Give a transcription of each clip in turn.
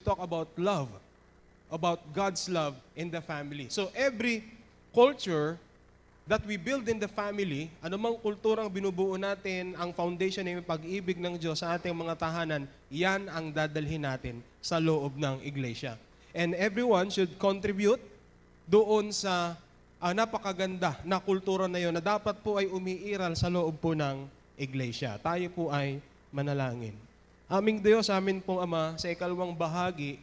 talk about love, about God's love in the family. So every culture that we build in the family, anumang kulturang binubuo natin, ang foundation ng pag-ibig ng Diyos sa ating mga tahanan, yan ang dadalhin natin sa loob ng iglesia. And everyone should contribute doon sa napakaganda na kultura na yun na dapat po ay umiiral sa loob po ng iglesia. Tayo po ay manalangin. Aming Diyos, amin pong Ama, sa ikalawang bahagi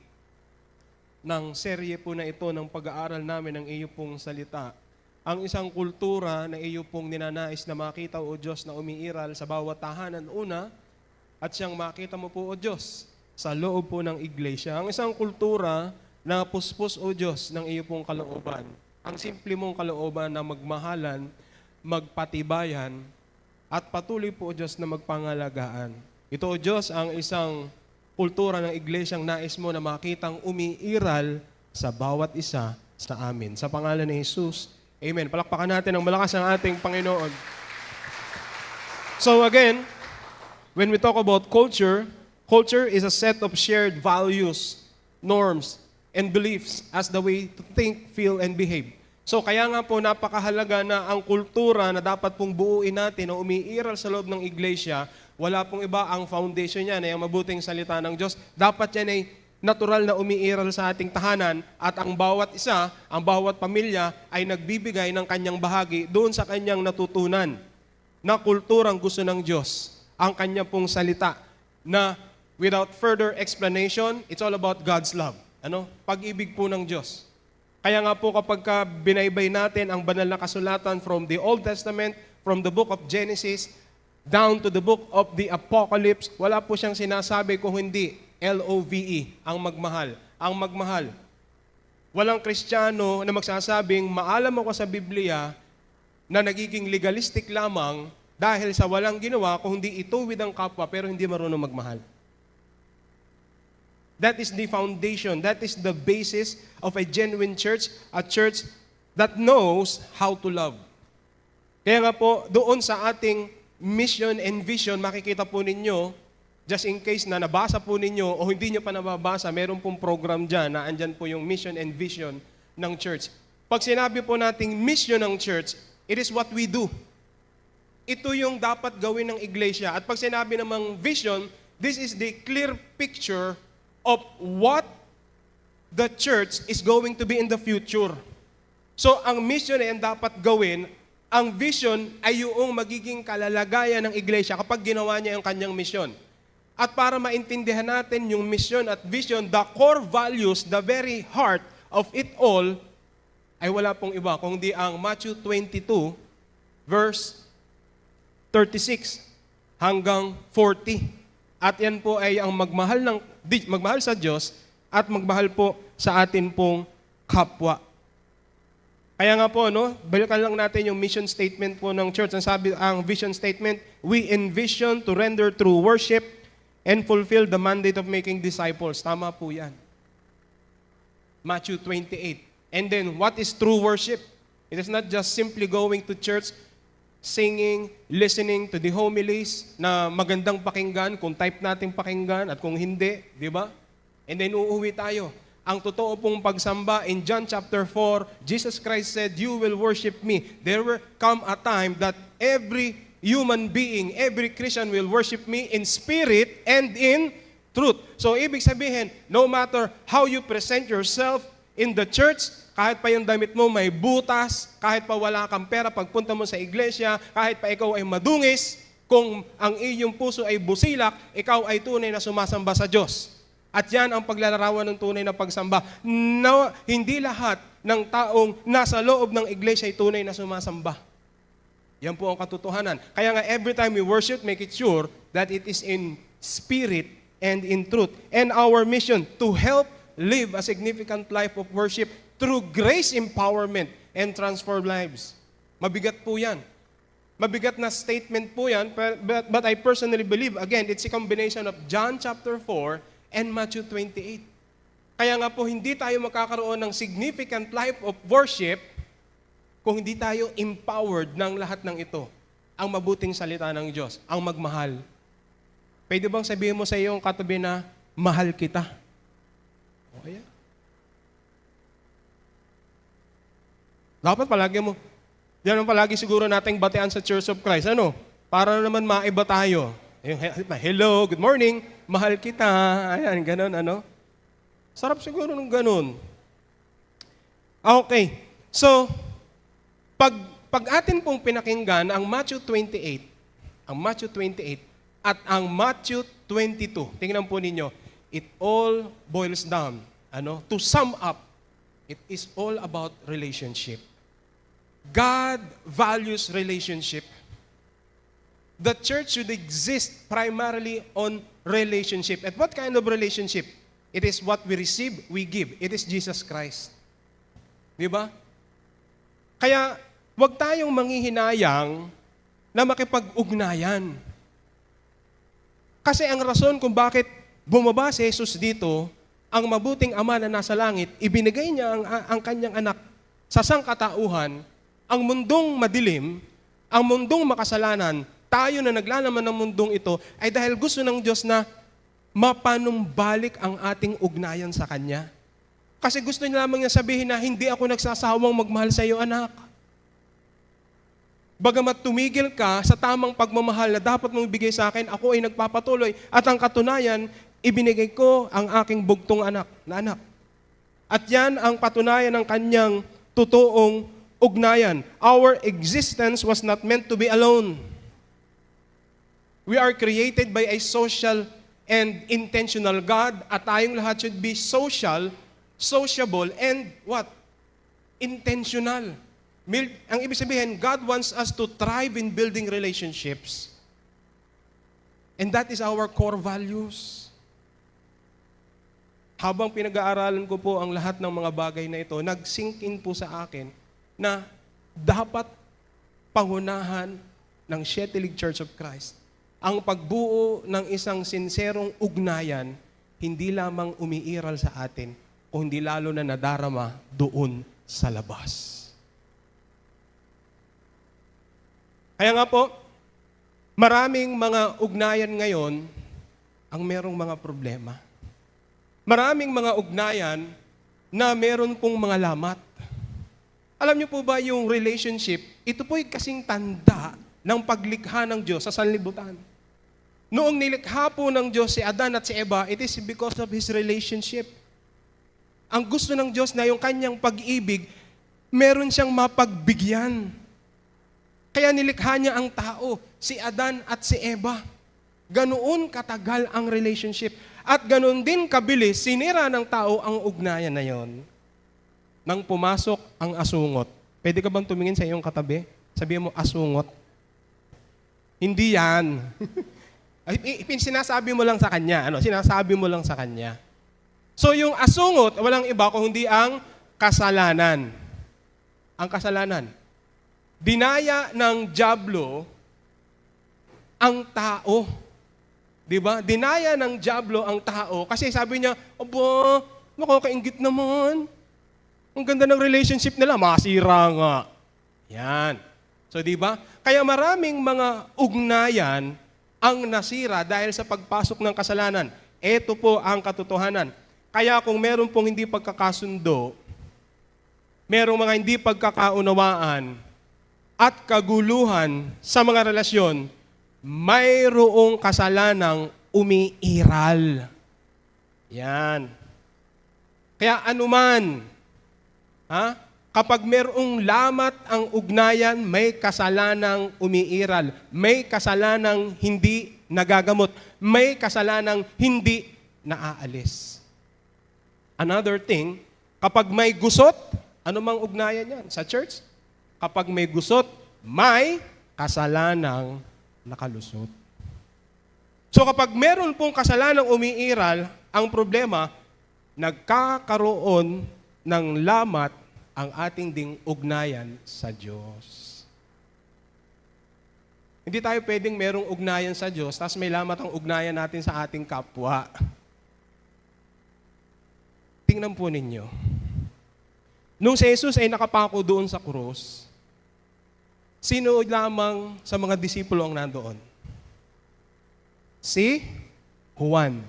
ng serye po na ito ng pag-aaral namin ng iyo pong salita, ang isang kultura na iyo pong ninanais na makita, O Diyos, na umiiral sa bawat tahanan una, at siyang makita mo po, O Diyos, sa loob po ng iglesia. Ang isang kultura na puspos, O Diyos, ng iyo pong kalooban. Ang simple mong kalooban na magmahalan, magpatibayan, at patuloy po, O Diyos, na magpangalagaan. Ito, O Diyos, ang isang kultura ng iglesyang nais mo na makitang umiiral sa bawat isa sa amin. Sa pangalan ni Jesus, Amen. Palakpakan natin ng malakas ang ating Panginoon. So again, when we talk about culture, culture is a set of shared values, norms, and beliefs as the way to think, feel, and behave. So kaya nga po napakahalaga na ang kultura na dapat pong buuin natin o umiiral sa loob ng iglesia, wala pong iba ang foundation niya na yung mabuting salita ng Diyos. Dapat yan ay natural na umiiral sa ating tahanan at ang bawat isa, ang bawat pamilya ay nagbibigay ng kanyang bahagi doon sa kanyang natutunan na kulturang gusto ng Diyos. Ang kanya pong salita na without further explanation, it's all about God's love. Pag-ibig po ng Diyos. Kaya nga po kapag binaybay natin ang banal na kasulatan from the Old Testament, from the book of Genesis, down to the book of the Apocalypse, wala po siyang sinasabi kung hindi L-O-V-E, ang magmahal. Ang magmahal. Walang Kristiyano na magsasabing, maalam ako sa Biblia na nagiging legalistic lamang dahil sa walang ginawa kung hindi ituwid ang kapwa pero hindi marunong magmahal. That is the foundation. That is the basis of a genuine church, a church that knows how to love. Kaya nga po, doon sa ating mission and vision, makikita po ninyo, just in case na nabasa po ninyo o hindi nyo pa nababasa, meron pong program dyan na andyan po yung mission and vision ng church. Pag sinabi po nating mission ng church, it is what we do. Ito yung dapat gawin ng iglesia. At pag sinabi namang vision, this is the clear picture of what the church is going to be in the future. So ang mission ay ang dapat gawin, ang vision ay yung magiging kalalagayan ng iglesia kapag ginawa niya yung kanyang mission. At para maintindihan natin yung mission at vision, the core values, the very heart of it all, ay wala pong iba, kundi ang Matthew 22, verse 36 hanggang 40. At yan po ay ang magmahal sa Diyos at magmahal po sa atin pong kapwa. Kaya nga po, balikan lang natin yung mission statement po ng church. Ang sabi, ang vision statement, we envision to render true worship and fulfill the mandate of making disciples. Tama po yan. Matthew 28. And then, what is true worship? It is not just simply going to church, singing, listening to the homilies na magandang pakinggan, kung type natin pakinggan at kung hindi, di ba? And then uuwi tayo. Ang totoo pong pagsamba, in John chapter 4, Jesus Christ said, "You will worship me." There will come a time that every human being, every Christian will worship me in spirit and in truth. So, ibig sabihin, no matter how you present yourself in the church, kahit pa yung damit mo may butas, kahit pa wala kang pera pagpunta mo sa iglesia, kahit pa ikaw ay madungis, kung ang iyong puso ay busilak, ikaw ay tunay na sumasamba sa Diyos. At yan ang paglalarawan ng tunay na pagsamba. No, hindi lahat ng taong nasa loob ng iglesia ay tunay na sumasamba. Yan po ang katotohanan. Kaya nga every time we worship, make it sure that it is in spirit and in truth. And our mission, to help live a significant life of worship through grace empowerment and transform lives. Mabigat po yan. Mabigat na statement po yan, but I personally believe, again, it's a combination of John chapter 4 and Matthew 28. Kaya nga po, hindi tayo makakaroon ng significant life of worship kung hindi tayo empowered ng lahat ng ito. Ang mabuting salita ng Diyos, ang magmahal. Pwede bang sabihin mo sa iyong katabi na, mahal kita? Ayan. Dapat palagi mo, yan ang palagi siguro nating batean sa Church of Christ. Ano? Para naman maiba tayo. Hello, good morning, mahal kita. Ayan, ganun, ano? Sarap siguro ng ganun. Okay. So, pag atin pong pinakinggan ang Matthew 28 at ang Matthew 22, tingnan po ninyo, it all boils down, to sum up, it is all about relationship. God values relationship. The church should exist primarily on relationship. And what kind of relationship? It is what we receive, we give. It is Jesus Christ. Di ba? Kaya, huwag tayong manghihinayang na makipag-ugnayan. Kasi ang rason kung bakit bumaba si Jesus dito, ang mabuting Ama na nasa langit, ibinigay niya ang kanyang anak sa sangkatauhan, ang mundong madilim, ang mundong makasalanan, tayo na naglalaman ng mundong ito, ay dahil gusto ng Diyos na mapanumbalik ang ating ugnayan sa Kanya. Kasi gusto niya lamang niya sabihin na hindi ako nagsasawang magmahal sa iyo, anak. Bagamat tumigil ka sa tamang pagmamahal na dapat mong ibigay sa akin, ako ay nagpapatuloy. At ang katunayan, ibinigay ko ang aking bugtong anak. At yan ang patunayan ng kanyang totoong ugnayan. Our existence was not meant to be alone. We are created by a social and intentional God at tayong lahat should be social, sociable, and what? Intentional. Ang ibig sabihin, God wants us to thrive in building relationships. And that is our core values. Habang pinag-aaralan ko po ang lahat ng mga bagay na ito, nag-sink in po sa akin na dapat pangunahan ng Shetilig Church of Christ ang pagbuo ng isang sinserong ugnayan, hindi lamang umiiral sa atin, o hindi lalo na nadarama doon sa labas. Kaya nga po, maraming mga ugnayan ngayon ang merong mga problema. Maraming mga ugnayan na meron pong mga lamat. Alam niyo po ba yung relationship, ito po'y kasing tanda ng paglikha ng Diyos sa sanlibutan. Noong nilikha po ng Diyos si Adan at si Eva, it is because of his relationship. Ang gusto ng Diyos na yung kanyang pag-ibig, meron siyang mapagbigyan. Kaya nilikha niya ang tao, si Adan at si Eva. Ganoon katagal ang relationship. At ganoon din kabilis, sinira ng tao ang ugnayan na yon. Nang pumasok ang asungot. Pwede ka bang tumingin sa iyong katabi? Sabihin mo, asungot. Hindi yan. Sinasabi mo lang sa kanya. Sinasabi mo lang sa kanya. So yung asungot, walang iba kung hindi ang kasalanan. Ang kasalanan. Dinaya ng dyablo ang tao. Diba? Dinaya ng dyablo ang tao kasi sabi niya, aba, nakakaingit naman. Ang ganda ng relationship nila, masira nga. Yan. So, diba? Kaya maraming mga ugnayan ang nasira dahil sa pagpasok ng kasalanan. Ito po ang katotohanan. Kaya kung meron pong hindi pagkakasundo, merong mga hindi pagkakaunawaan, at kaguluhan sa mga relasyon, mayroong kasalanang umiiral. Yan. Kaya anuman, kapag mayroong lamat ang ugnayan, may kasalanang umiiral. May kasalanang hindi nagagamot. May kasalanang hindi naaalis. Another thing, kapag may gusot, ano mang ugnayan yan? Sa church, kapag may gusot, may kasalanang nakalusot. So kapag meron pong kasalanang umiiral, ang problema, nagkakaroon ng lamat ang ating ding ugnayan sa Diyos. Hindi tayo pwedeng merong ugnayan sa Diyos, tapos may lamat ang ugnayan natin sa ating kapwa. Tingnan po ninyo. Nung si Jesus ay nakapako doon sa krus, sino lamang sa mga disipulo ang nandoon? Si Juan.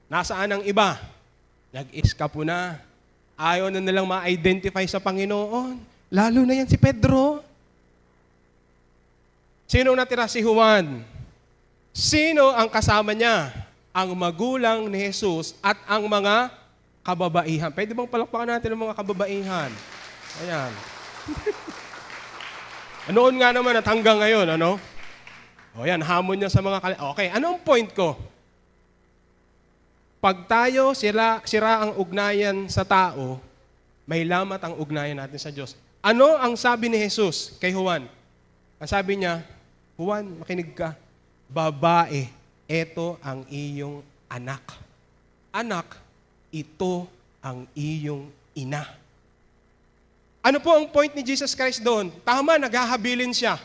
Nasaan ang iba? Nag-eskapo na. Ayaw na nilang ma-identify sa Panginoon. Lalo na yan si Pedro. Sino natira? Si Juan. Sino ang kasama niya? Ang magulang ni Jesus at ang mga kababaihan. Pwede bang palakpakan natin ang mga kababaihan? Ayan. Noon nga naman at hanggang ngayon, ano? O yan, hamon niya sa mga Okay, ano ang point ko? Pag tayo sira ang ugnayan sa tao, may lamat ang ugnayan natin sa Diyos. Ano ang sabi ni Jesus kay Juan? Ang sabi niya, Juan, makinig ka. Babae, ito ang iyong anak. Anak, ito ang iyong ina. Ano po ang point ni Jesus Christ doon? Tama, naghahabilin siya.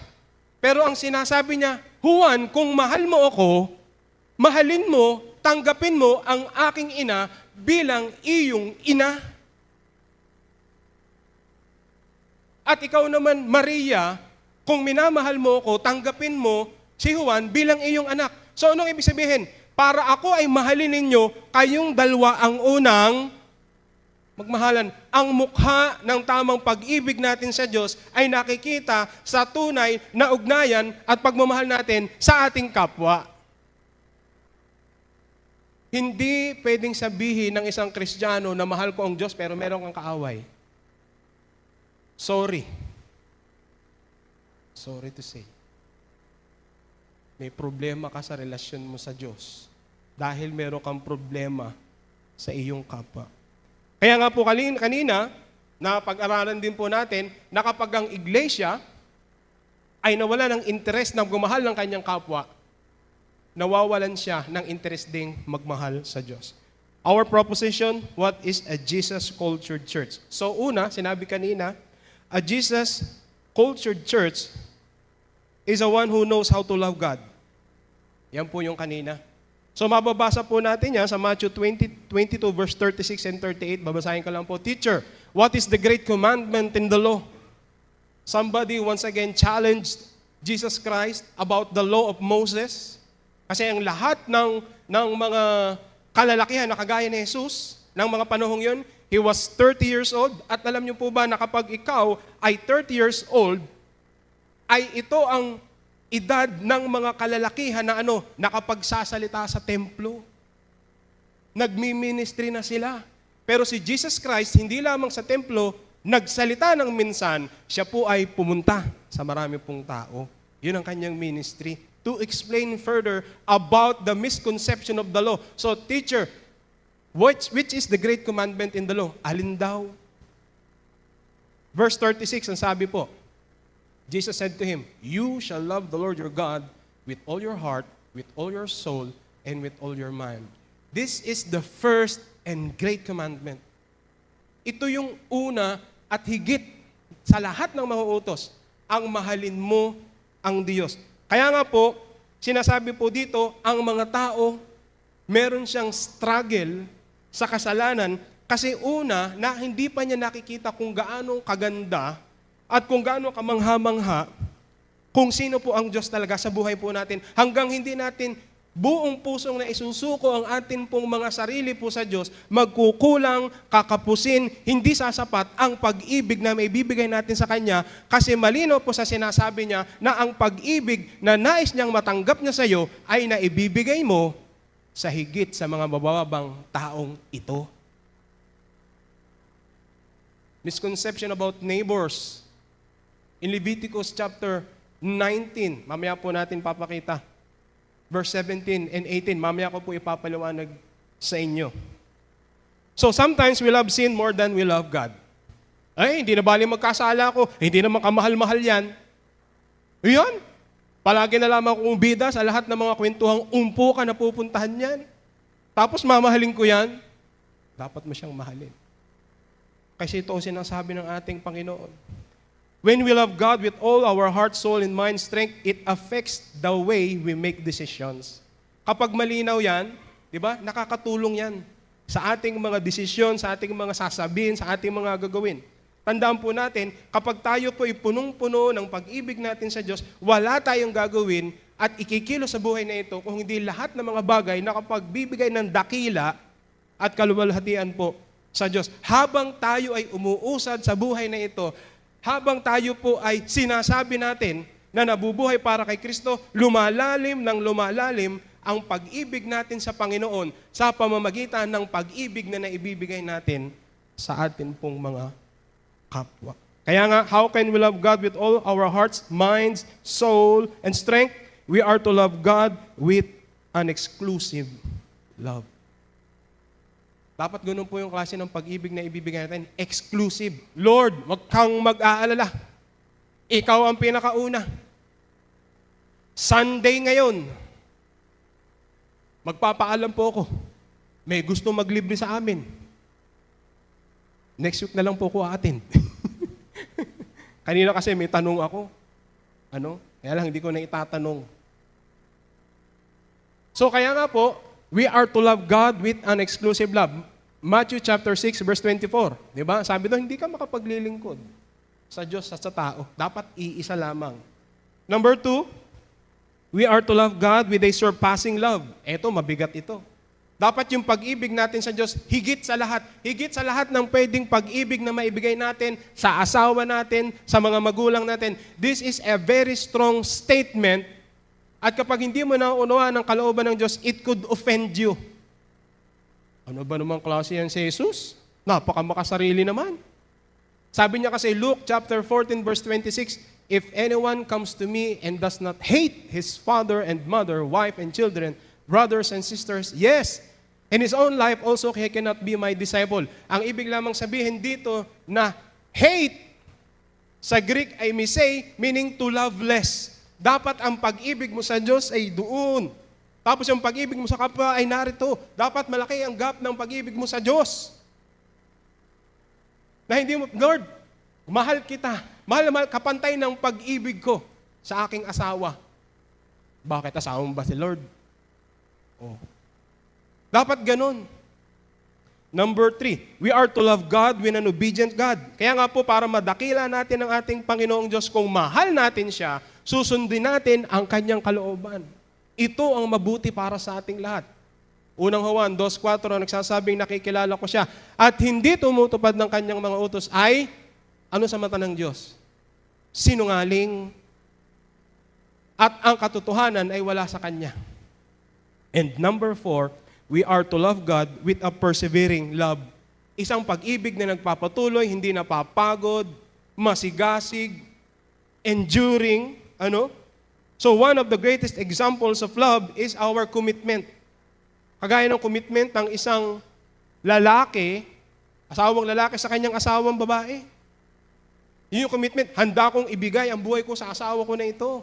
Pero ang sinasabi niya, Juan, kung mahal mo ako, mahalin mo, tanggapin mo ang aking ina bilang iyong ina. At ikaw naman, Maria, kung minamahal mo ako, tanggapin mo si Juan bilang iyong anak. So anong ibig sabihin? Para ako ay mahalin ninyo, kayong dalawa ang unang magmahalan. Ang mukha ng tamang pag-ibig natin sa Diyos ay nakikita sa tunay na ugnayan at pagmamahal natin sa ating kapwa. Hindi pwedeng sabihin ng isang Kristiyano na mahal ko ang Diyos pero meron kang kaaway. Sorry. Sorry to say. May problema ka sa relasyon mo sa Diyos dahil meron kang problema sa iyong kapwa. Kaya nga po kanina, na pag-aralan din po natin, na kapag ang iglesia ay nawala ng interes na magmahal ng kanyang kapwa, nawawalan siya ng interes ding magmahal sa Diyos. Our proposition, what is a Jesus-cultured church? So una, sinabi kanina, a Jesus-cultured church is a one who knows how to love God. Yan po yung kanina. So mababasa po natin yan sa Matthew 22 verse 36 and 38. Babasahin ko lang po. Teacher, what is the great commandment in the law? Somebody once again challenged Jesus Christ about the law of Moses. Kasi ang lahat ng mga kalalakihan na kagaya ni Jesus, ng mga panahong yun, he was 30 years old. At alam niyo po ba na kapag ikaw ay 30 years old, ay ito ang edad ng mga kalalakihan na nakapagsasalita sa templo. Nagmi-ministry na sila. Pero si Jesus Christ, hindi lamang sa templo, nagsalita ng minsan, siya po ay pumunta sa marami pong tao. Yun ang kanyang ministry. To explain further about the misconception of the law. So, teacher, which is the great commandment in the law? Alin daw? Verse 36, ang sabi po, Jesus said to him, you shall love the Lord your God with all your heart, with all your soul, and with all your mind. This is the first and great commandment. Ito yung una at higit sa lahat ng mga utos, ang mahalin mo ang Diyos. Kaya nga po, sinasabi po dito, ang mga tao, meron siyang struggle sa kasalanan kasi una, na hindi pa niya nakikita kung gaano kaganda at kung gaano kamangha-mangha, kung sino po ang Diyos talaga sa buhay po natin, hanggang hindi natin buong pusong na isusuko ang atin pong mga sarili po sa Diyos, magkukulang, kakapusin, hindi sasapat ang pag-ibig na may bibigay natin sa Kanya, kasi malino po sa sinasabi niya na ang pag-ibig na nais niyang matanggap niya sa iyo ay naibibigay mo sa higit sa mga mababang taong ito. Misconception about neighbors. In Leviticus chapter 19, mamaya po natin papakita. Verse 17 and 18, mamaya ko po ipapaliwanag sa inyo. So sometimes we love sin more than we love God. Ay, hindi na bali magkasala ko, hindi na makamahal-mahal yan. Iyan, palagi na lamang akong bida sa lahat ng mga kwentuhang umpo ka na pupuntahan yan. Tapos mamahalin ko yan, dapat mo siyang mahalin. Kasi ito ang sinasabi ng ating Panginoon. When we love God with all our heart, soul, and mind, strength, it affects the way we make decisions. Kapag malinaw yan, di ba, nakakatulong yan sa ating mga desisyon, sa ating mga sasabihin, sa ating mga gagawin. Tandaan po natin, kapag tayo po ay punong-puno ng pag-ibig natin sa Diyos, wala tayong gagawin at ikikilo sa buhay na ito kung hindi lahat ng mga bagay na kapag bibigay ng dakila at kaluwalhatian po sa Diyos. Habang tayo ay umuusad sa buhay na ito, habang tayo po ay sinasabi natin na nabubuhay para kay Kristo, lumalalim ng lumalalim ang pag-ibig natin sa Panginoon sa pamamagitan ng pag-ibig na naibibigay natin sa atin pong mga kapwa. Kaya nga, how can we love God with all our hearts, minds, soul, and strength? We are to love God with an exclusive love. Dapat ganun po yung klase ng pag-ibig na ibibigay natin. Exclusive. Lord, wag kang mag-aalala. Ikaw ang pinakauna. Sunday ngayon, magpapaalam po ako. May gusto maglibre sa amin. Next week na lang po ako attend. Kanina kasi may tanong ako. Kaya lang hindi ko na itatanong. So kaya nga po, we are to love God with an exclusive love. Matthew chapter 6 verse 24. Diba? Sabi doon, hindi ka makapaglilingkod sa Diyos at sa tao. Dapat iisa lamang. Number 2, we are to love God with a surpassing love. Eto, mabigat ito. Dapat yung pag-ibig natin sa Diyos, higit sa lahat ng pwedeng pag-ibig na maibigay natin sa asawa natin, sa mga magulang natin. This is a very strong statement at kapag hindi mo nauunawaan ang kalooban ng Diyos, it could offend you. Ano ba naman klase yan si Jesus? Napakamakasarili naman. Sabi niya kasi Luke chapter 14 verse 26, if anyone comes to me and does not hate his father and mother, wife and children, brothers and sisters, yes, in his own life also he cannot be my disciple. Ang ibig lamang sabihin dito na hate, sa Greek ay misei, meaning to love less. Dapat ang pag-ibig mo sa Diyos ay doon. Tapos yung pag-ibig mo sa kapwa ay narito. Dapat malaki ang gap ng pag-ibig mo sa Diyos. Na hindi mo, Lord, mahal kita. Mahal na mahal, kapantay ng pag-ibig ko sa aking asawa. Bakit asawa mo ba si Lord? Oh. Dapat ganun. Number 3, we are to love God with an obedient God. Kaya nga po, para madakila natin ang ating Panginoong Diyos, kung mahal natin siya, susundin natin ang kanyang kalooban. Ito ang mabuti para sa ating lahat. Unang Juan 2:4, nagsasabing nakikilala ko siya at hindi tumutupad ng kanyang mga utos ay, ano sa mata ng Diyos? Sinungaling. At ang katotohanan ay wala sa kanya. And number 4, we are to love God with a persevering love. Isang pag-ibig na nagpapatuloy, hindi napapagod, masigasig, enduring, So one of the greatest examples of love is our commitment. Kagaya ng commitment ng isang lalaki, asawang lalaki sa kanyang asawang babae. Yun yung commitment, handa kong ibigay ang buhay ko sa asawa ko na ito.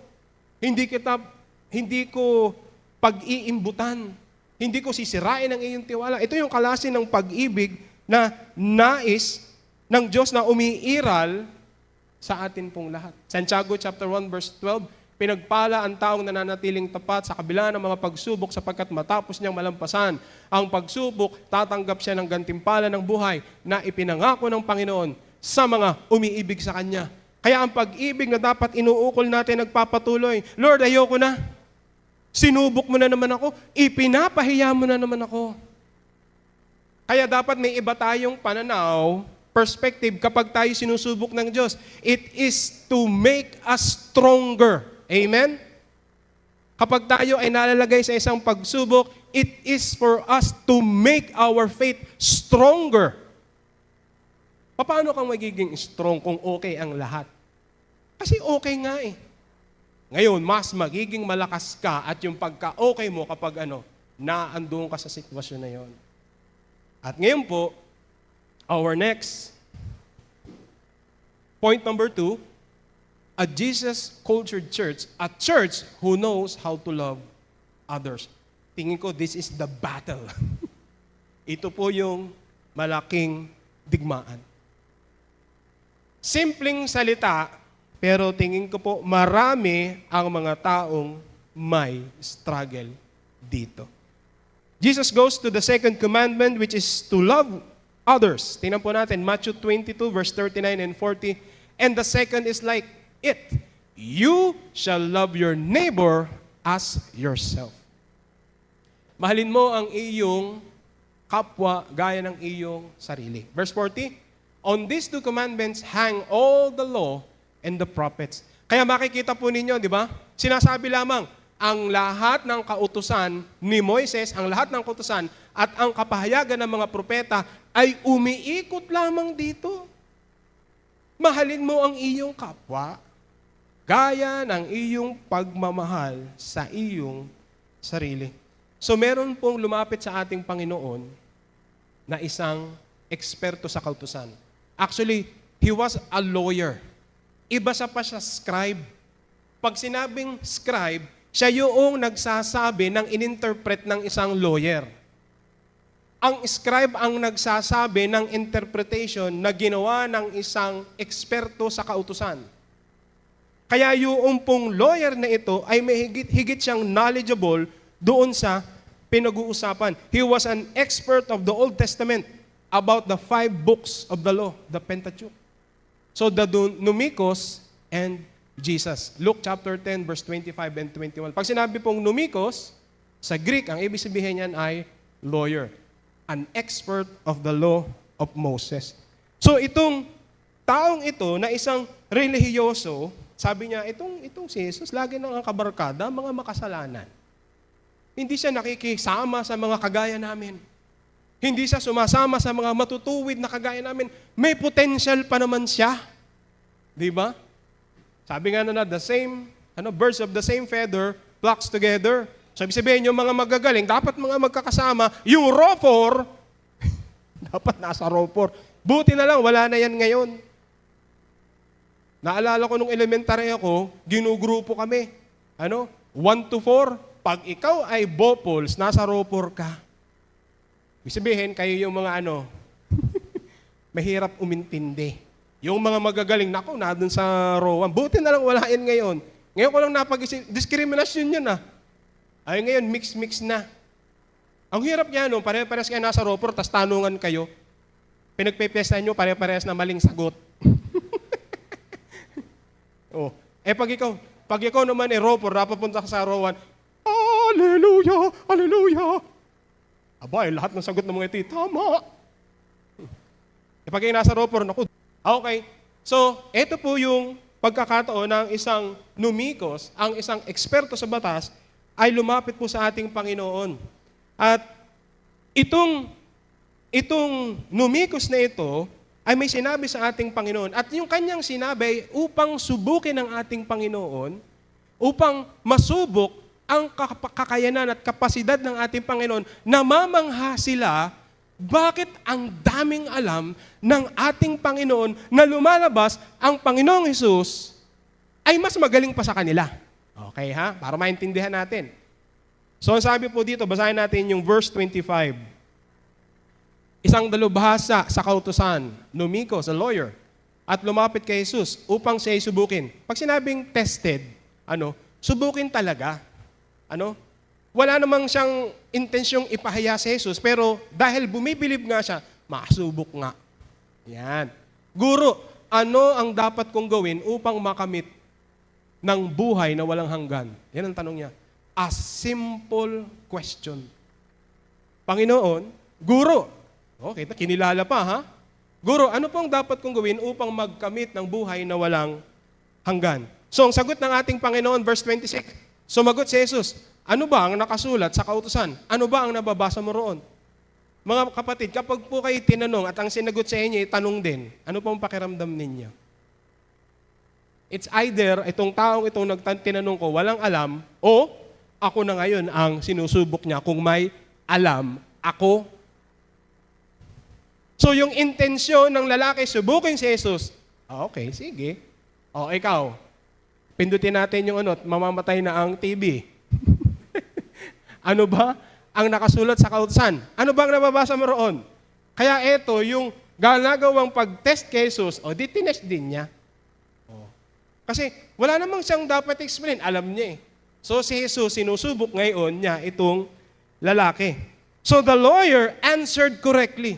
Hindi ko pag-iimbutan. Hindi ko sisirain ang iyong tiwala. Ito yung klase ng pag-ibig na nais ng Diyos na umiiral sa atin pong lahat. Santiago chapter 1 verse 12, pinagpala ang taong nananatiling tapat sa kabila ng mga pagsubok sapagkat matapos niyang malampasan ang pagsubok, tatanggap siya ng gantimpala ng buhay na ipinangako ng Panginoon sa mga umiibig sa Kanya. Kaya ang pag-ibig na dapat inuukol natin nagpapatuloy, Lord, ayoko na. Sinubok mo na naman ako. Ipinapahiya mo na naman ako. Kaya dapat may iba tayong pananaw, perspective kapag tayo sinusubok ng Diyos. It is to make us stronger. Amen? Kapag tayo ay nalalagay sa isang pagsubok, it is for us to make our faith stronger. Paano kang magiging strong kung okay ang lahat? Kasi okay nga eh. Ngayon, mas magiging malakas ka at yung pagka-okay mo kapag naandun ka sa sitwasyon na yon. At ngayon po, our next point number 2, a Jesus-cultured church, a church who knows how to love others. Tingin ko, this is the battle. Ito po yung malaking digmaan. Simpleng salita, pero tingin ko po, marami ang mga taong may struggle dito. Jesus goes to the second commandment, which is to love others. Tingnan po natin, Matthew 22, verse 39 and 40. And the second is like it. You shall love your neighbor as yourself. Mahalin mo ang iyong kapwa gaya ng iyong sarili. Verse 40, on these two commandments hang all the law and the prophets. Kaya makikita po ninyo, di ba? Sinasabi lamang, ang lahat ng kautusan ni Moises, ang lahat ng kautusan at ang kapahayagan ng mga propeta ay umiikot lamang dito. Mahalin mo ang iyong kapwa, gaya ng iyong pagmamahal sa iyong sarili. So meron pong lumapit sa ating Panginoon na isang eksperto sa kautusan. Actually, he was a lawyer. Iba sa pa siya scribe. Pag sinabing scribe, siya yung nagsasabi ng ininterpret ng isang lawyer. Ang scribe ang nagsasabi ng interpretation na ginawa ng isang eksperto sa kautusan. Kaya yung pong lawyer na ito ay may higit siyang knowledgeable doon sa pinag-uusapan. He was an expert of the Old Testament about the 5 books of the law, the Pentateuch. So the Numikos and Jesus. Luke chapter 10 verse 25 and 21. Pag sinabi pong Numikos, sa Greek, ang ibig sabihin niyan ay lawyer. An expert of the law of Moses. So itong taong ito na isang relihiyoso, sabi niya, itong si Jesus, lagi nang ang kabarkada, mga makasalanan. Hindi siya nakikisama sa mga kagaya namin. Hindi siya sumasama sa mga matutuwid na kagaya namin. May potential pa naman siya. Di ba? Sabi nga na the same, birds of the same feather flocks together. So, ibig sabihin, yung mga magagaling, dapat mga magkakasama. Yung raw 4, dapat nasa raw 4. Buti na lang, wala na yan ngayon. Naalala ko nung elementary ako, ginugrupo kami. 1 to 4. Pag ikaw ay Bopols, nasa raw 4 ka. Ibig sabihin, kayo yung mga mahirap umintindi. Yung mga magagaling, nako, na dun sa raw 1. Buti na lang wala yan ngayon. Ngayon ko lang napag-isip, discrimination yun Ay ngayon, mix-mix na. Ang hirap niya, pare-pares kayo nasa raw 4, tas tanungan kayo. Pinagpipesta nyo, pare-pares na maling sagot. Pag ikaw naman raw 4, napapunta ka sa raw 1, Hallelujah! Hallelujah! Abay, lahat ng sagot ng mga ito, tama. Pag kayo nasa raw 4, naku. Okay. So, ito po yung pagkakataon ng isang Numikos, ang isang eksperto sa batas, ay lumapit po sa ating Panginoon. At itong Numikos na ito ay may sinabi sa ating Panginoon. At yung kanyang sinabi upang subukin ng ating Panginoon, upang masubok ang kakayanan at kapasidad ng ating Panginoon, namamangha sila bakit ang daming alam ng ating Panginoon na lumalabas ang Panginoong Hesus ay mas magaling pa sa kanila. Okay ha? Para maintindihan natin. So ang sabi po dito, basahin natin yung verse 25. Isang dalubhasa sa kautusan, Numikos, a lawyer, at lumapit kay Jesus upang siya subukin. Pag sinabing tested, subukin talaga. Wala namang siyang intensyong ipahiya si Jesus, pero dahil bumibilib nga siya, masubok nga. Yan. Guro, ano ang dapat kong gawin upang makamit ng buhay na walang hanggan? Yan ang tanong niya. A simple question. Panginoon, Guro, okay, kinilala pa ha? Guro, ano pong dapat kong gawin upang magkamit ng buhay na walang hanggan? So, ang sagot ng ating Panginoon, verse 26, sumagot si Jesus, ano ba ang nakasulat sa kautusan? Ano ba ang nababasa mo roon? Mga kapatid, kapag po kayo tinanong at ang sinagot sa inyo, tanong din, ano pong pakiramdam ninyo? It's either itong taong itong tinanong ko, walang alam, o ako na ngayon ang sinusubok niya kung may alam ako. So yung intensyon ng lalaki, subukin si Jesus. Okay, sige. O ikaw, pindutin natin yung mamamatay na ang TV. Ano ba ang nakasulat sa kautusan? Ano ba ang nababasa mo roon? Kaya ito, yung ginagawang pag-test kay Jesus, tinest din niya. Kasi wala namang siyang dapat explain, alam niya eh. So si Jesus, sinusubok ngayon niya itong lalaki. So the lawyer answered correctly.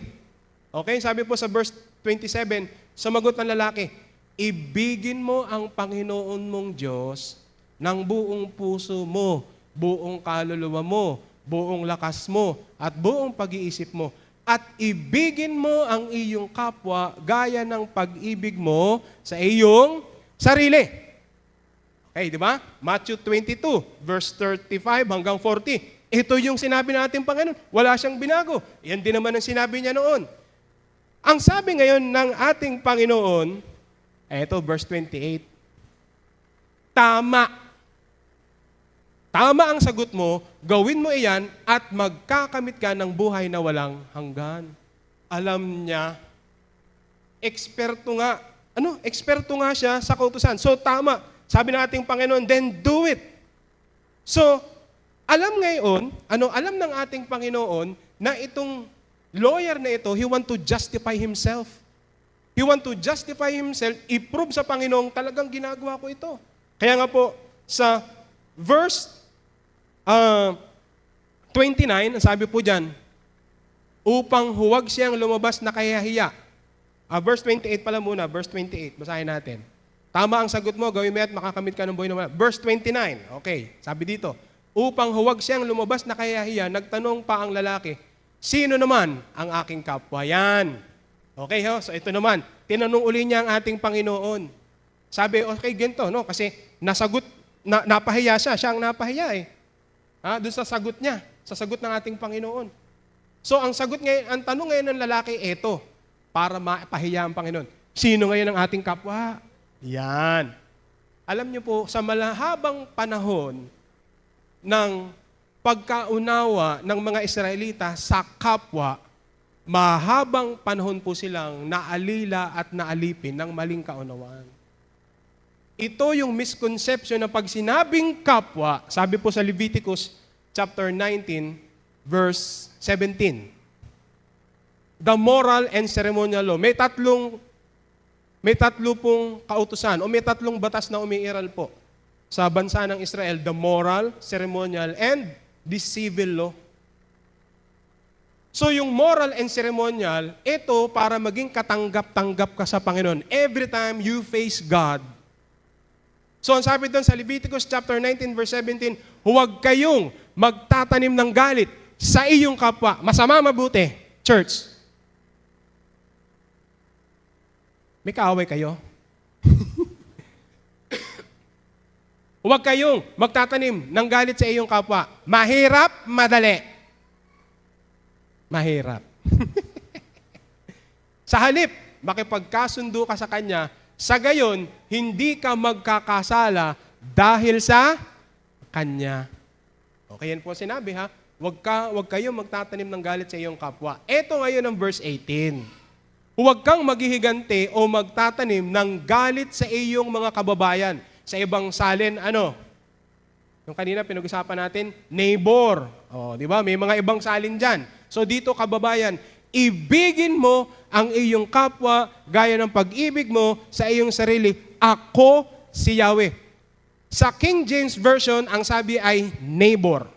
Okay, sabi po sa verse 27, sumagot ng lalaki, ibigin mo ang Panginoon mong Diyos ng buong puso mo, buong kaluluwa mo, buong lakas mo, at buong pag-iisip mo. at ibigin mo ang iyong kapwa gaya ng pag-ibig mo sa iyong sarili. Okay, di ba? Matthew 22, verse 35 hanggang 40. Ito yung sinabi natin Panginoon. Wala siyang binago. Yan din naman ang sinabi niya noon. Ang sabi ngayon ng ating Panginoon, ito, verse 28, tama. Tama ang sagot mo, gawin mo iyan at magkakamit ka ng buhay na walang hanggan. Alam niya, eksperto nga. Eksperto nga siya sa kautusan. So tama. Sabi ng ating Panginoon, then do it. So, alam ng ating Panginoon na itong lawyer na ito, he want to justify himself. He want to justify himself, i-prove sa Panginoon, talagang ginagawa ko ito. Kaya nga po, sa verse 29, ang sabi po dyan, upang huwag siyang lumabas na kahihiya. Verse 28 pala muna, verse 28, basahin natin. Tama ang sagot mo, gawin mo at makakamit ka ng buhay na wala. Verse 29, okay, sabi dito, upang huwag siyang lumabas na kahihiya, nagtanong pa ang lalaki, sino naman ang aking kapwa? Yan. Okay, so ito naman, tinanong uli niya ang ating Panginoon. Sabi, okay, ganito, no? Kasi nasagot, napahiya siya ang napahiya eh. Doon sa sagot niya, sa sagot ng ating Panginoon. So ang sagot ngayon, ang tanong ngayon ng lalaki, eto, para mapahiya ang Panginoon. Sino ngayon ang ating kapwa? Yan. Alam niyo po, sa malahabang panahon ng pagkaunawa ng mga Israelita sa kapwa, mahabang panahon po silang naalila at naalipin ng maling kaunawaan. Ito yung misconception na pag sinabing kapwa, sabi po sa Leviticus chapter 19, verse 17. The moral and ceremonial law. May tatlo pong kautusan o may tatlong batas na umiiral po sa bansa ng Israel. The moral, ceremonial, and the civil law. So yung moral and ceremonial, ito para maging katanggap-tanggap ka sa Panginoon. Every time you face God. So ang sabi doon sa Leviticus chapter 19 verse 17, huwag kayong magtatanim ng galit sa iyong kapwa. Masama, mabuti. Church. May kaaway kayo? Huwag kayong magtatanim ng galit sa iyong kapwa. Mahirap, madali. Mahirap. Sa halip, makipagkasundo ka sa kanya, sa gayon, hindi ka magkakasala dahil sa kanya. Okay, yan po sinabi ha. Huwag kayong magtatanim ng galit sa iyong kapwa. Ito ngayon ang verse 18. Huwag kang maghihigante o magtatanim ng galit sa iyong mga kababayan. Sa ibang salin, yung kanina pinag-usapan natin, neighbor. Di ba? May mga ibang salin dyan. So dito, kababayan, ibigin mo ang iyong kapwa gaya ng pag-ibig mo sa iyong sarili. Ako si Yahweh. Sa King James Version, ang sabi ay neighbor.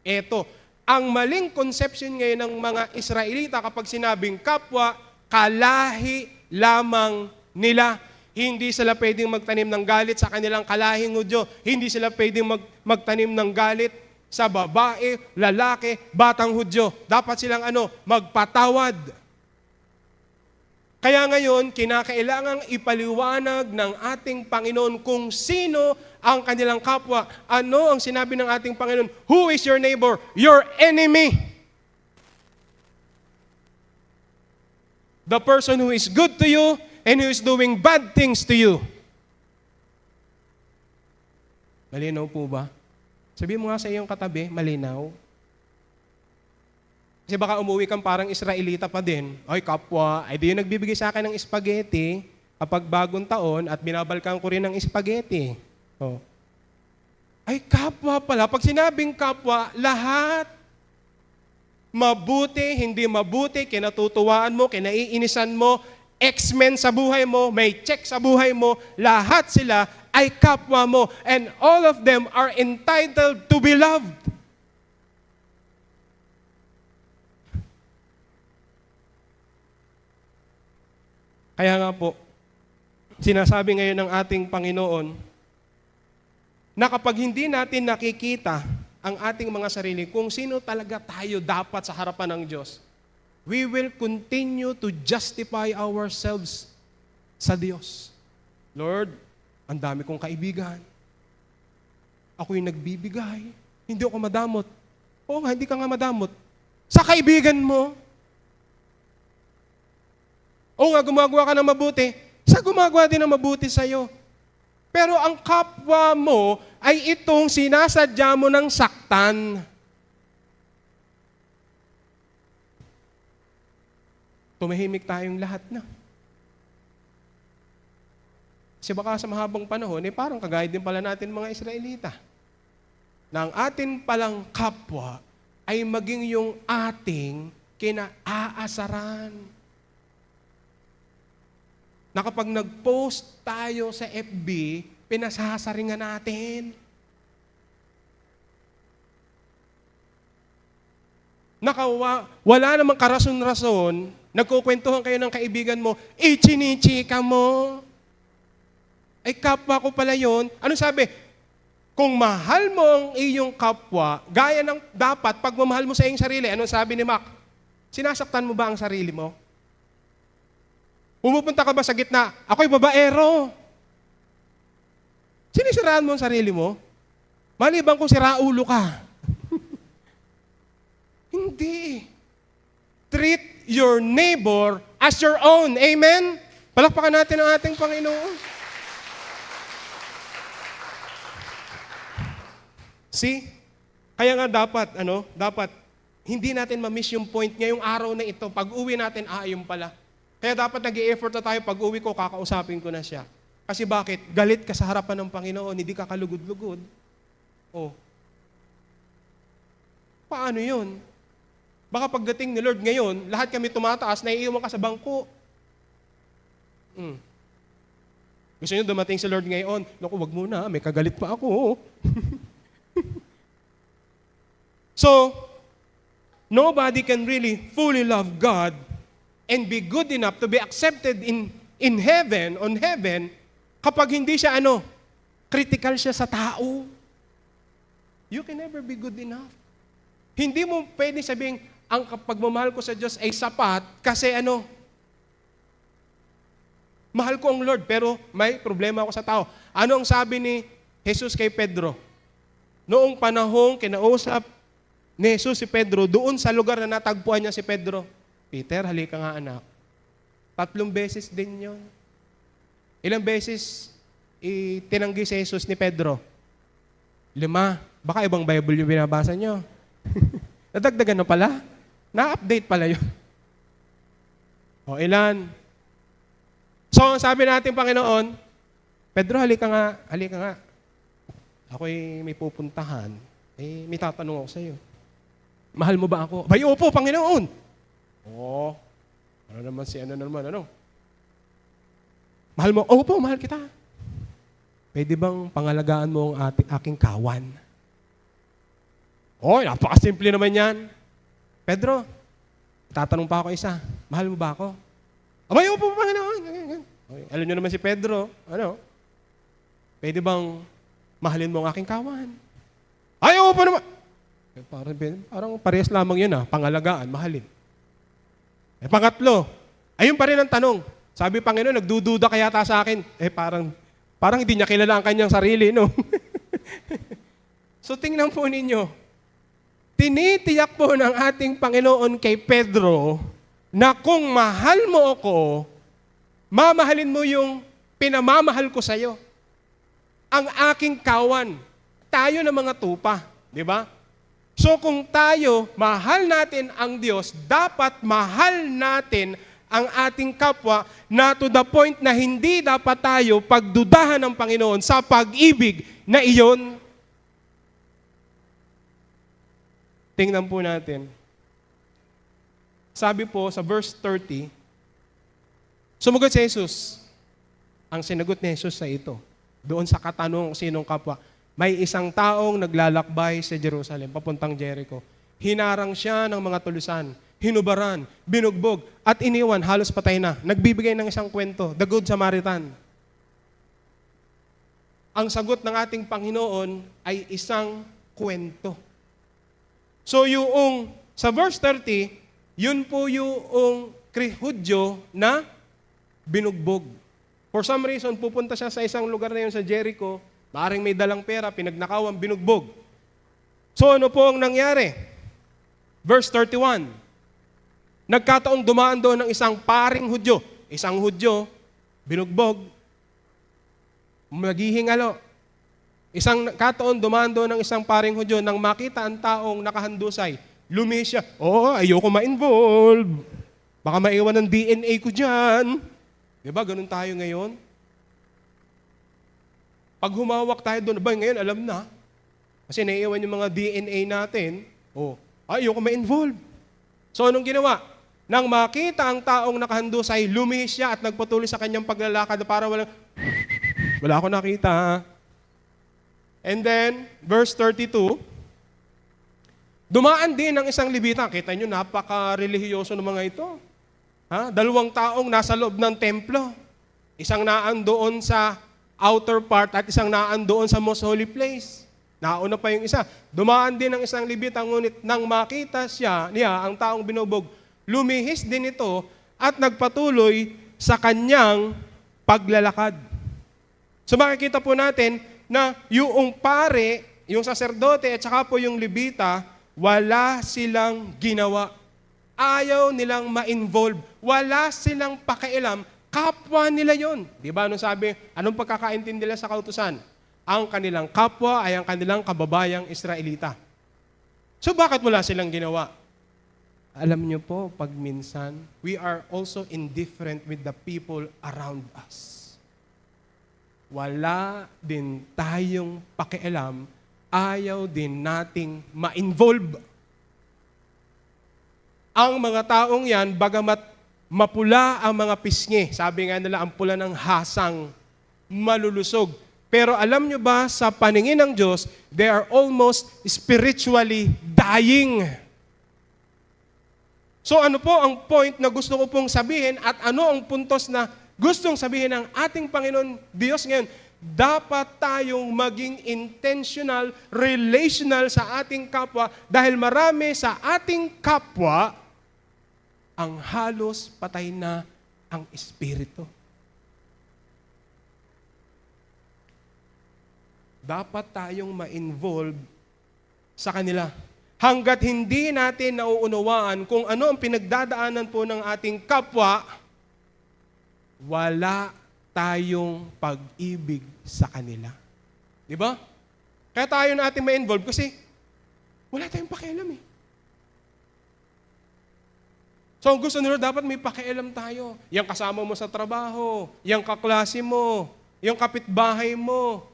Ito, ang maling conception ngayon ng mga Israelita kapag sinabing kapwa, kalahi lamang nila. Hindi sila pwedeng magtanim ng galit sa kanilang kalahing Hudyo. Hindi sila pwedeng magtanim ng galit sa babae, lalaki, batang Hudyo. Dapat silang magpatawad. Kaya ngayon, kinakailangang ipaliwanag ng ating Panginoon kung sino ang kanilang kapwa. Ano ang sinabi ng ating Panginoon? Who is your neighbor? Your enemy. The person who is good to you and who is doing bad things to you. Malinaw po ba? Sabihin mo nga sa iyong katabi, malinaw. Kasi baka umuwi kang parang Israelita pa din. Ay, kapwa, ay di yung nagbibigay sa akin ng spaghetti kapag bagong taon at binabalkan ko rin ng spaghetti. Ay, kapwa pala. Pag sinabing kapwa, lahat. Mabuti, hindi mabuti, kinatutuwaan mo, kinaiinisan mo, X-Men sa buhay mo, may check sa buhay mo, lahat sila ay kapwa mo. And all of them are entitled to be loved. Kaya nga po, sinasabi ngayon ng ating Panginoon na kapag hindi natin nakikita ang ating mga sarili kung sino talaga tayo dapat sa harapan ng Diyos, we will continue to justify ourselves sa Diyos. Lord, ang dami kong kaibigan. Ako'y nagbibigay. Hindi ako madamot. Oo nga, hindi ka nga madamot. Sa kaibigan mo. Oo nga, gumagawa ka ng mabuti. Sa gumagawa din ng mabuti sa'yo. Pero ang kapwa mo ay itong sinasadya mo ng saktan. Tumahimik tayong lahat na. Kasi baka sa mahabang panahon, parang kagaya din pala natin mga Israelita. Na ang atin palang kapwa ay maging yung ating kinaasaran. Na kapag nag-post tayo sa FB, pinasasaringan natin. Wala namang karason-rason, nagkukwentuhan kayo ng kaibigan mo, chinichika mo. Ay kapwa ko pala yun. Ano sabi? Kung mahal mo ang iyong kapwa, gaya ng dapat, pag mamahal mo sa iyong sarili, anong sabi ni Mac? Sinasaktan mo ba ang sarili mo? Pumupunta ka ba sa gitna? Ako'y babaero. Sinisiraan mo ang sarili mo? Maliban kung siraulo ka. Hindi. Treat your neighbor as your own. Amen? Palakpakan natin ang ating Panginoon. See? Kaya nga dapat hindi natin ma-miss yung point ngayong araw na ito. Pag uwi natin, yung pala. Kaya dapat nag-i-effort na tayo, pag uwi ko, kakausapin ko na siya. Kasi bakit? Galit ka sa harapan ng Panginoon, hindi ka kalugod-lugod. Oh. Paano yun? Baka pagdating ni Lord ngayon, lahat kami tumataas, naiiwan ka sa bangko. Gusto nyo dumating si Lord ngayon, naku, wag muna, may kagalit pa ako. So, nobody can really fully love God and be good enough to be accepted in heaven, on heaven, kapag hindi siya critical siya sa tao. You can never be good enough. Hindi mo pwede sabihin, ang pagmamahal ko sa Diyos ay sapat kasi mahal ko ang Lord, pero may problema ako sa tao. Ano ang sabi ni Jesus kay Pedro? Noong panahong kinausap ni Jesus si Pedro, doon sa lugar na natagpuan niya si Pedro, Peter, halika nga anak. 3 beses din yon. Ilang beses tinanggi si Jesus ni Pedro? 5. Baka ibang Bible yung binabasa niyo. Nadagdagan na pala. Na-update pala yun. O ilan? So, sabi natin, Panginoon, Pedro, halika nga. Ako'y may pupuntahan. May tatanong ako sa iyo. Mahal mo ba ako? Bay, opo, Panginoon. Mahal mo? Opo, mahal kita. Pwede bang pangalagaan mo ang aking kawan? Napakasimple naman yan. Pedro, tatanong pa ako isa. Mahal mo ba ako? Bay, opo, Panginoon. Alam niyo naman si Pedro. Pwede bang mahalin mo ang aking kawan? Ayaw pa naman. Parang parehas lamang yun pangalagaan, mahalin. Pangatlo, ayun pa rin ang tanong. Sabi Panginoon, nagdududa kaya ta sa akin. Parang hindi niya kilala ang kanyang sarili, no? So tingnan po ninyo, tinitiyak po ng ating Panginoon kay Pedro na kung mahal mo ako, mamahalin mo yung pinamamahal ko sa'yo. Ang aking kawan. Tayo na mga tupa, di ba? So kung tayo, mahal natin ang Diyos, dapat mahal natin ang ating kapwa na to the point na hindi dapat tayo pagdudahan ng Panginoon sa pag-ibig na iyon. Tingnan po natin. Sabi po sa verse 30, sumagot si Jesus. Ang sinagot ni Jesus sa ito, doon sa katanong sinong kapwa, may isang taong naglalakbay sa Jerusalem, papuntang Jericho. Hinarang siya ng mga tulusan, hinubaran, binugbog, at iniwan, halos patay na. Nagbibigay ng isang kwento, the Good Samaritan. Ang sagot ng ating Panginoon ay isang kwento. So yung sa verse 30, Yun po yung Hudyo na binugbog. For some reason, pupunta siya sa isang lugar na yun sa Jericho, maaaring may dalang pera, pinagnakawan, binugbog. So ano po ang nangyari? Verse 31. Nagkataong dumaan doon ng isang paring Hudyo. Isang Hudyo, binugbog, maghihingalo. Isang kataon dumaan doon ng isang paring Hudyo nang makita ang taong nakahandusay. Lumihis siya, ayoko ma-involve. Baka maiwan ng DNA ko dyan. Diba, ganun tayo ngayon? Pag humawak tayo doon, ngayon alam na. Kasi naiiwan yung mga DNA natin, ayoko ma-involve. So anong ginawa? Nang makita ang taong nakahandusay, lumihis siya at nagpatuloy sa kanyang paglalakad para wala ako nakita. And then, verse 32, dumaan din ng isang Levita. Kita nyo, napaka-relihiyoso ng mga ito. Dalawang taong nasa loob ng templo. Isang naan doon sa outer part at isang naan doon sa most holy place. Nauna pa yung isa. Dumaan din ng isang Levita, ngunit nang makita niya ang taong binubog, lumihis din ito at nagpatuloy sa kanyang paglalakad. So makikita po natin na yung pare, yung saserdote at saka po yung Levita, wala silang ginawa. Ayaw nilang ma-involve. Wala silang pakialam. Kapwa nila yon. Di ba? Anong sabi? Anong pagkakaintindi nila sa kautusan? Ang kanilang kapwa ay ang kanilang kababayang Israelita. So bakit wala silang ginawa? Alam niyo po, pag minsan, we are also indifferent with the people around us. Wala din tayong pakialam, ayaw din nating ma-involve. Ang mga taong yan, bagamat mapula ang mga pisngi, sabi nga nila, ang pula ng hasang, malulusog. Pero alam nyo ba, sa paningin ng Diyos, they are almost spiritually dying. So ano po ang point na gusto ko pong sabihin at ano ang puntos na gustong sabihin ng ating Panginoon Diyos ngayon? Dapat tayong maging intentional, relational sa ating kapwa dahil marami sa ating kapwa ang halos patay na ang espiritu. Dapat tayong ma-involve sa kanila. Hanggat hindi natin nauunawaan kung ano ang pinagdadaanan po ng ating kapwa, wala tayong pag-ibig sa kanila. Di ba? Kaya tayo natin ma-involve kasi wala tayong pakialam eh. So ang gusto nila, dapat may pakialam tayo. Yung kasama mo sa trabaho, yung kaklase mo, yung kapitbahay mo,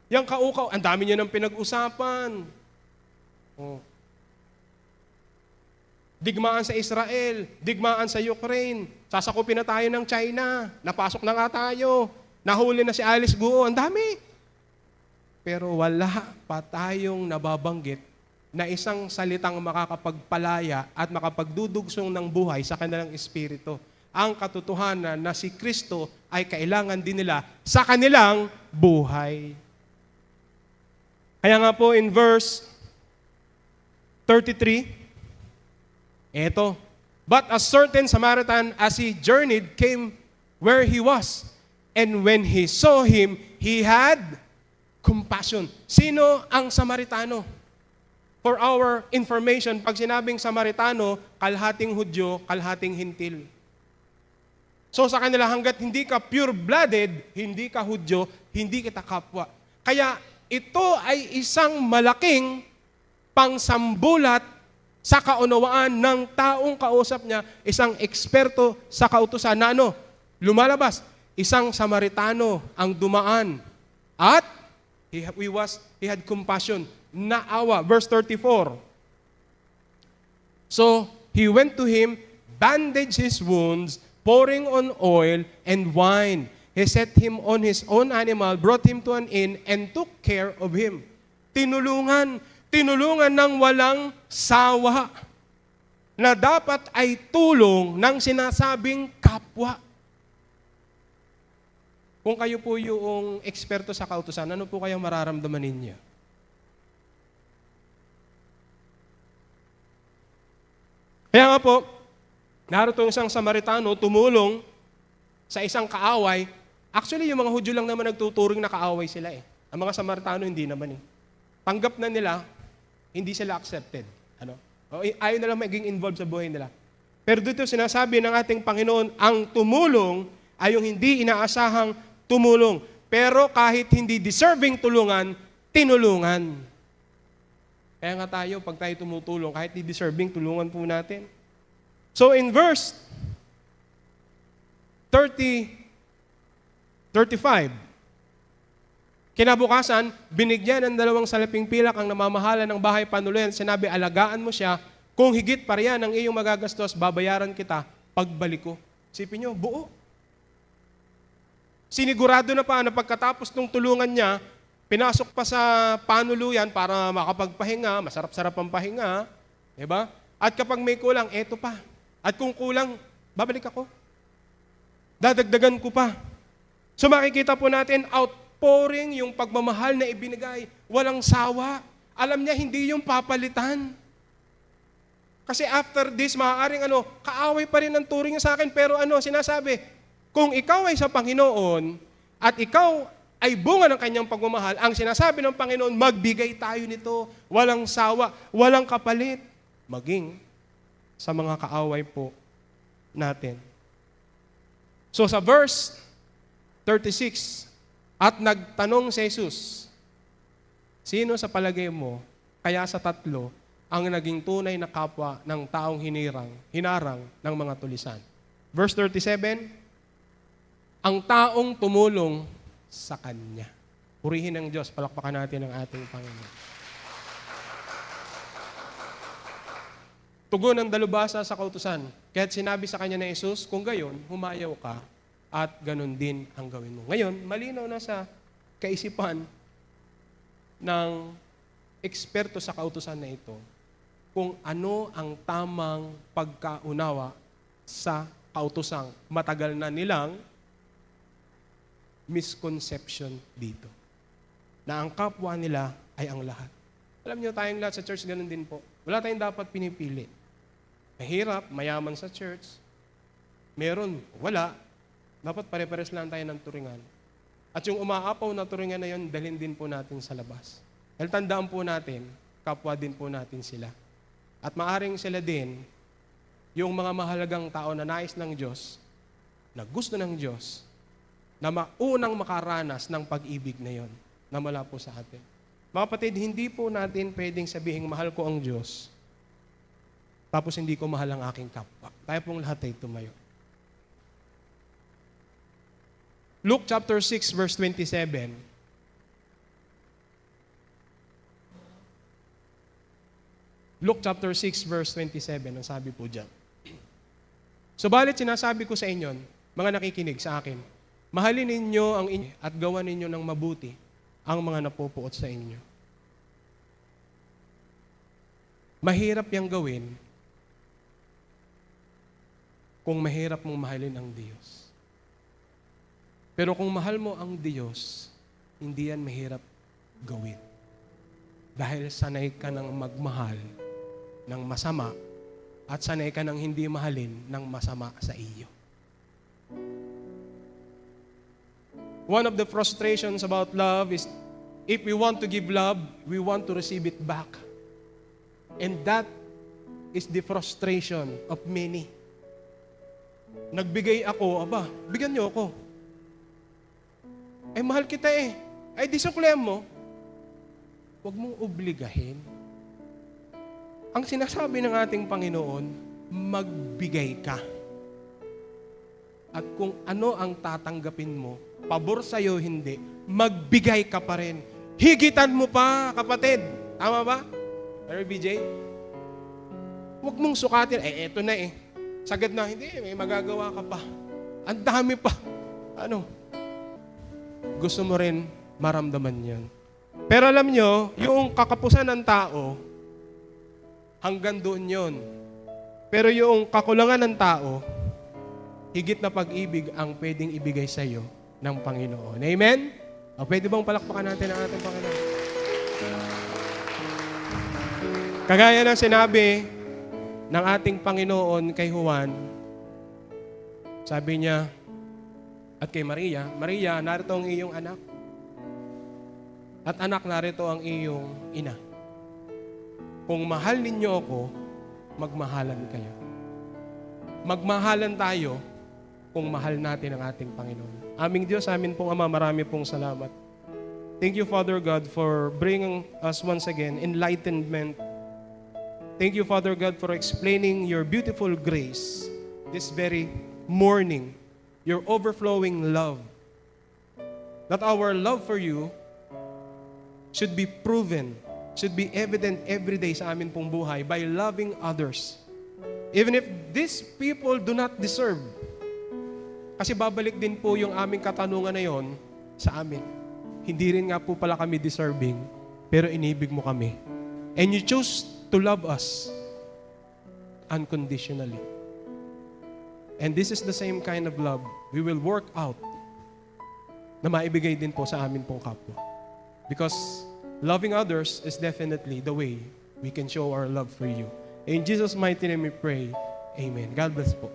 yung kaukaw, ang dami niyo ng pinag-usapan. Digmaan sa Israel, digmaan sa Ukraine, sasakupin na tayo ng China, napasok na nga tayo, nahuli na si Alice Guo, ang dami. Pero wala pa tayong nababanggit na isang salitang makakapagpalaya at makapagdudugsong ng buhay sa kanilang espiritu. Ang katotohanan na si Kristo ay kailangan din nila sa kanilang buhay. Kaya nga po in verse 33, eto, but a certain Samaritan as he journeyed came where he was. And when he saw him, he had compassion. Sino ang Samaritano? For our information, pag sinabing Samaritano, kalhating Hudyo, kalhating Hintil. So sa kanila, hanggat hindi ka pure-blooded, hindi ka Hudyo, hindi kita kapwa. Kaya ito ay isang malaking pangsambulat sa kaunawaan ng taong kausap niya, isang eksperto sa kautusan na lumalabas, isang Samaritano ang dumaan. At he had compassion, naawa. Verse 34. So, he went to him, bandaged his wounds, pouring on oil and wine. He set him on his own animal, brought him to an inn, and took care of him. Tinulungan ng walang sawa na dapat ay tulong ng sinasabing kapwa. Kung kayo po yung eksperto sa kautusan, ano po kayang mararamdaman ninyo? Kaya nga po, narito yung isang Samaritano tumulong sa isang kaaway. Actually, yung mga Hudyo lang naman nagtuturing na kaaway sila eh. Ang mga Samaritano hindi naman eh. Tanggap na nila, hindi sila accepted. Ano? Ayaw na lang maging involved sa buhay nila. Pero dito sinasabi ng ating Panginoon, ang tumulong ay yung hindi inaasahang tumulong. Pero kahit hindi deserving tulungan, tinulungan. Kaya nga tayo, pag tayo tumutulong, kahit hindi deserving, tulungan po natin. So in verse 35, kinabukasan, binigyan ng 2 salaping pilak ang namamahala ng bahay panuluyan. Sinabi, alagaan mo siya. Kung higit pa riyan ang iyong magagastos, babayaran kita pagbalik ko. Isipin nyo, buo. Sinigurado na pa na pagkatapos ng tulungan niya, pinasok pa sa panuluyan para makapagpahinga, masarap-sarap ang pahinga. Diba? At kapag may kulang, eto pa. At kung kulang, babalik ako. Dadagdagan ko pa. So makikita po natin, outpouring yung pagmamahal na ibinigay. Walang sawa. Alam niya, hindi yung papalitan. Kasi after this, maaaring kaaway pa rin ang turing niya sa akin. Pero sinasabi, kung ikaw ay sa Panginoon at ikaw ay bunga ng kanyang pagmamahal, ang sinasabi ng Panginoon, magbigay tayo nito. Walang sawa, walang kapalit. Maging sa mga kaaway po natin. So sa verse 36, at nagtanong si Jesus, sino sa palagay mo, kaya sa tatlo, ang naging tunay na kapwa ng taong hinarang ng mga tulisan? Verse 37, ang taong tumulong sa Kanya. Purihin ng Diyos, palakpakan natin ang ating Panginoon. Tugon ng dalubhasa sa kautusan. Kaya't sinabi sa kanya na Jesus, kung gayon, humayaw ka at ganun din ang gawin mo. Ngayon, malinaw na sa kaisipan ng eksperto sa kautusan na ito kung ano ang tamang pagkaunawa sa kautusang matagal na nilang misconception dito. Na ang kapwa nila ay ang lahat. Alam niyo, tayong lahat sa church, ganun din po. Wala tayong dapat pinipili. Mahirap, mayaman sa church. Meron, wala. Dapat pare-pares lang tayo ng turingan. At yung umaapaw na turingan na yun, dalhin din po natin sa labas. Dahil tandaan po natin, kapwa din po natin sila. At maaring sila din, yung mga mahalagang tao na nais ng Diyos, na gusto ng Diyos, na maunang makaranas ng pag-ibig na yon na mula po sa atin. Mga kapatid, hindi po natin pwedeng sabihin, mahal ko ang Diyos, tapos hindi ko mahal ang aking kapwa. Tayo pong lahat ay tumayo. Luke chapter 6, verse 27. Luke chapter 6, verse 27, ang sabi po dyan. Subalit sinasabi ko sa inyo, mga nakikinig sa akin, mahalin ninyo ang inyo at gawan ninyo ng mabuti ang mga napupuot sa inyo. Mahirap yang gawin kung mahirap mong mahalin ang Diyos. Pero kung mahal mo ang Diyos, hindi yan mahirap gawin. Dahil sanay ka ng magmahal ng masama at sanay ka ng hindi mahalin ng masama sa iyo. One of the frustrations about love is if we want to give love, we want to receive it back. And that is the frustration of many. Nagbigay ako, bigyan niyo ako. Eh, mahal kita eh. Ay, disuklihan mo. Huwag mong obligahin. Ang sinasabi ng ating Panginoon, magbigay ka. At kung ano ang tatanggapin mo, pabor sa'yo hindi, magbigay ka pa rin. Higitan mo pa, kapatid. Tama ba? Pero BJ, huwag mong sukatin, eto na eh. Sagad na, hindi, may magagawa ka pa. Ang dami pa. Gusto mo rin maramdaman yan. Pero alam nyo, yung kakapusan ng tao, hanggang doon yun. Pero yung kakulangan ng tao, higit na pag-ibig ang pwedeng ibigay sa iyo ng Panginoon. Amen? O, pwede bang palakpakan natin ang ating Panginoon? Kagaya ng sinabi ng ating Panginoon kay Juan, sabi niya, at kay Maria, Maria, narito ang iyong anak. At anak, narito ang iyong ina. Kung mahal ninyo ako, magmahalan kayo. Magmahalan tayo kung mahal natin ang ating Panginoon. Aming Diyos, amin pong Ama, marami pong salamat. Thank you, Father God, for bringing us once again enlightenment. Thank you, Father God, for explaining your beautiful grace this very morning, your overflowing love. That our love for you should be proven, should be evident every day sa amin pong buhay by loving others. Even if these people do not deserve. Kasi babalik din po yung aming katanungan na yon sa amin. Hindi rin nga po pala kami deserving, pero inibig mo kami. And you chose to love us unconditionally. And this is the same kind of love we will work out na maibigay din po sa amin pong kapwa. Because loving others is definitely the way we can show our love for you. In Jesus' mighty name we pray. Amen. God bless po.